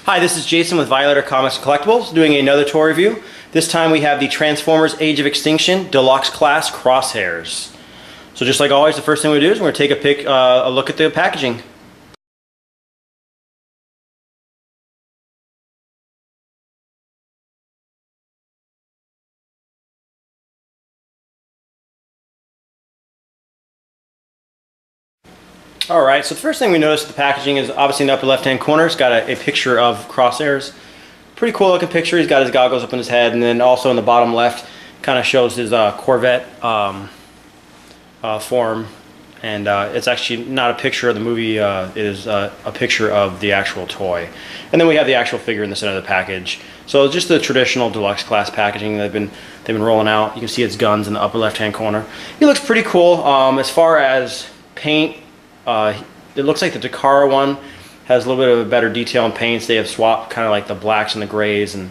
Hi, this is Jason with Violator Comics and Collectibles doing another toy review. This time we have the Transformers Age of Extinction Deluxe Class Crosshairs. So just like always, the first thing we do is we're going to take a look at the packaging. Alright, so the first thing we notice with the packaging is obviously in the upper left hand corner it's got a picture of Crosshairs. Pretty cool looking picture. He's got his goggles up in his head, and then also in the bottom left kind of shows his Corvette form, and it's actually not a picture of the movie, it is a picture of the actual toy. And then we have the actual figure in the center of the package. So just the traditional deluxe class packaging they've been rolling out. You can see his guns in the upper left hand corner. He looks pretty cool. As far as paint, it looks like the Takara one has a little bit of a better detail in paints. They have swapped kind of like the blacks and the grays, and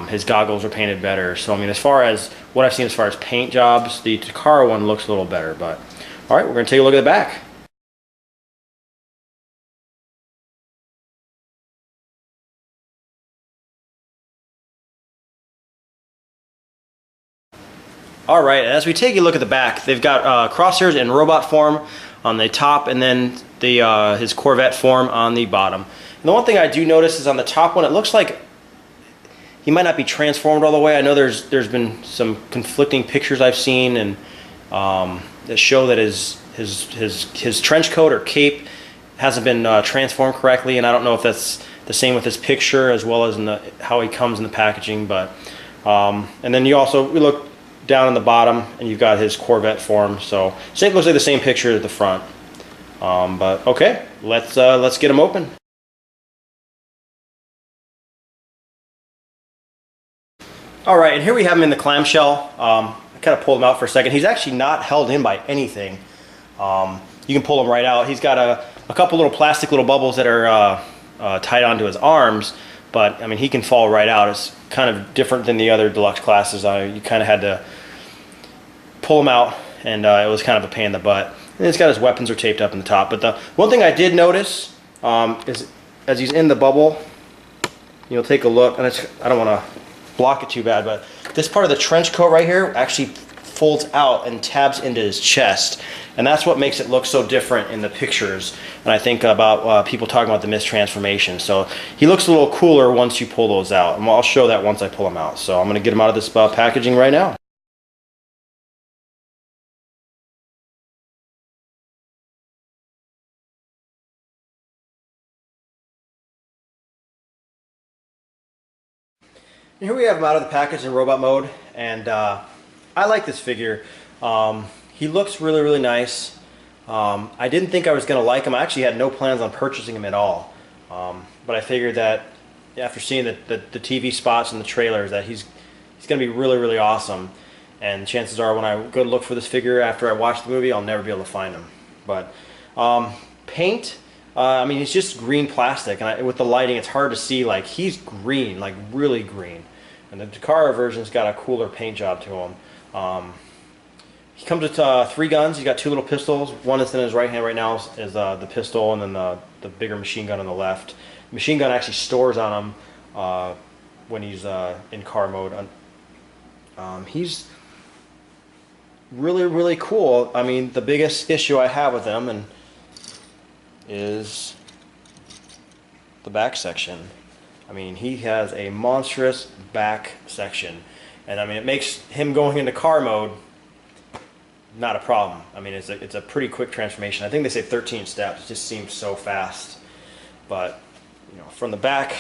his goggles are painted better. So I mean, as far as what I've seen as far as paint jobs, the Takara one looks a little better. But all right, we're going to take a look at the back. All right, as we take a look at the back, they've got Crosshairs in robot form on the top, and then his Corvette form on the bottom. And the one thing I do notice is on the top one, it looks like he might not be transformed all the way. I know there's been some conflicting pictures I've seen, and that show that his trench coat or cape hasn't been transformed correctly, and I don't know if that's the same with his picture as well as in how he comes in the packaging. But and then we look down in the bottom, and you've got his Corvette form. So it looks like the same picture at the front. But okay, let's get him open. All right, and here we have him in the clamshell. I kind of pulled him out for a second. He's actually not held in by anything. You can pull him right out. He's got a couple little plastic bubbles that are tied onto his arms, but I mean, he can fall right out. It's kind of different than the other deluxe classes. You kind of had to pull him out, and it was kind of a pain in the butt. And it's got his weapons are taped up in the top. But the one thing I did notice is as he's in the bubble, you'll take a look, and I don't want to block it too bad, but this part of the trench coat right here actually folds out and tabs into his chest, and that's what makes it look so different in the pictures. And I think about people talking about the mistransformation. So he looks a little cooler once you pull those out, and I'll show that once I pull him out. So I'm going to get him out of this packaging right now. Here we have him out of the package in robot mode, and I like this figure. He looks really, really nice. I didn't think I was going to like him. I actually had no plans on purchasing him at all. But I figured that after seeing the TV spots and the trailers that he's going to be really, really awesome. And chances are when I go to look for this figure after I watch the movie, I'll never be able to find him. But paint, I mean, it's just green plastic, and with the lighting it's hard to see. Like, he's green, like really green. And the Takara version's got a cooler paint job to him. He comes with 3 guns. He's got 2 little pistols. One that's in his right hand right now is the pistol, and then the bigger machine gun on the left. The machine gun actually stores on him when he's in car mode. He's really, really cool. I mean, the biggest issue I have with him is the back section. I mean, he has a monstrous back section, and I mean, it makes him going into car mode not a problem. I mean, it's a pretty quick transformation. I think they say 13 steps. It just seems so fast. But you know, from the back,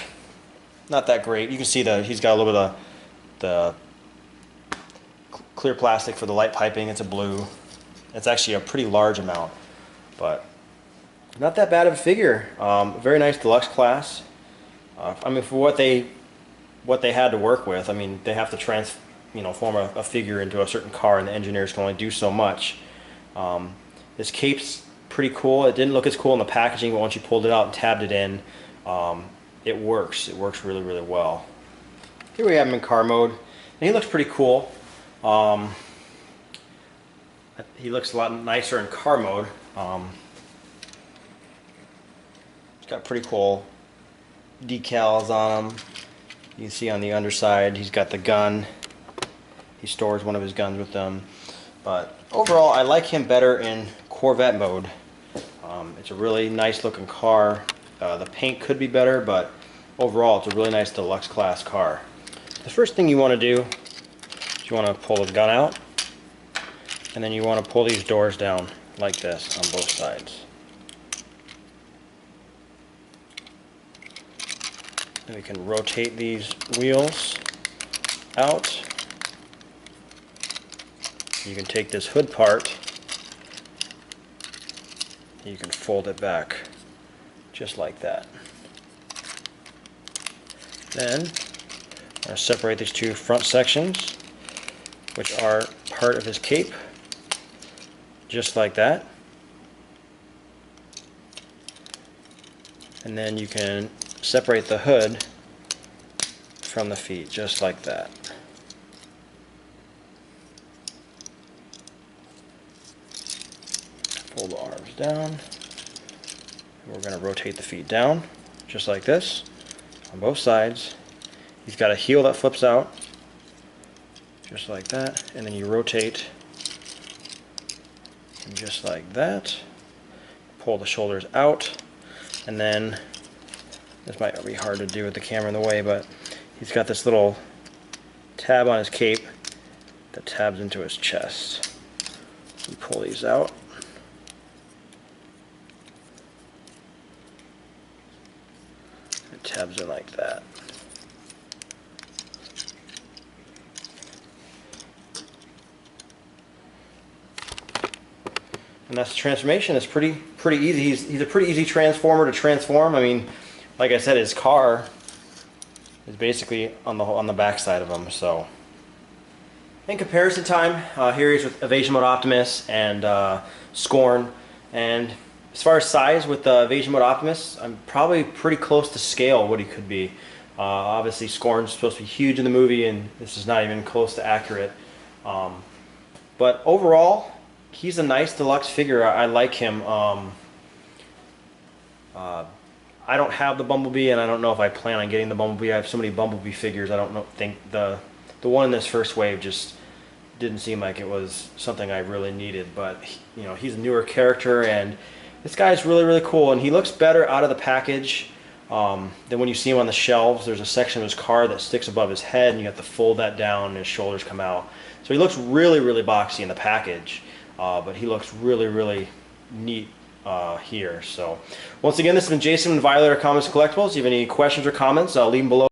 not that great. You can see he's got a little bit of the clear plastic for the light piping. It's a blue. It's actually a pretty large amount, but not that bad of a figure. Very nice deluxe class. I mean, for what they had to work with, I mean, they have to form a figure into a certain car, and the engineers can only do so much. This cape's pretty cool. It didn't look as cool in the packaging, but once you pulled it out and tabbed it in, it works. It works really, really well. Here we have him in car mode, and he looks pretty cool. He looks a lot nicer in car mode. It's got pretty cool decals on him. You can see on the underside he's got the gun. He stores one of his guns with them. But overall, I like him better in Corvette mode. It's a really nice looking car. The paint could be better, but overall it's a really nice deluxe class car. The first thing you want to do is you want to pull the gun out, and then you want to pull these doors down like this on both sides. Then we can rotate these wheels out. You can take this hood part, you can fold it back just like that. Then I'm going to separate these two front sections, which are part of his cape, just like that. And then you can separate the hood from the feet, just like that. Pull the arms down. We're going to rotate the feet down, just like this, on both sides. He's got a heel that flips out, just like that, and then you rotate just like that. Pull the shoulders out, and then, this might be hard to do with the camera in the way, but he's got this little tab on his cape that tabs into his chest. You pull these out. It tabs in like that. And that's the transformation. It's pretty easy. He's a pretty easy transformer to transform. I mean, like I said, his car is basically on the back side of him. So, in comparison time, here he's with Evasion Mode Optimus and Scorn. And as far as size with Evasion Mode Optimus, I'm probably pretty close to scale what he could be. Obviously, Scorn's supposed to be huge in the movie, and this is not even close to accurate. But overall, he's a nice deluxe figure. I like him. I don't have the Bumblebee, and I don't know if I plan on getting the Bumblebee. I have so many Bumblebee figures. I don't think the one in this first wave just didn't seem like it was something I really needed. But you know, he's a newer character, and this guy's really cool. And he looks better out of the package than when you see him on the shelves. There's a section of his car that sticks above his head, and you have to fold that down, and his shoulders come out. So he looks really boxy in the package. But he looks really neat here. So once again, this has been Jason with Violator Comics Collectibles. If you have any questions or comments, leave them below.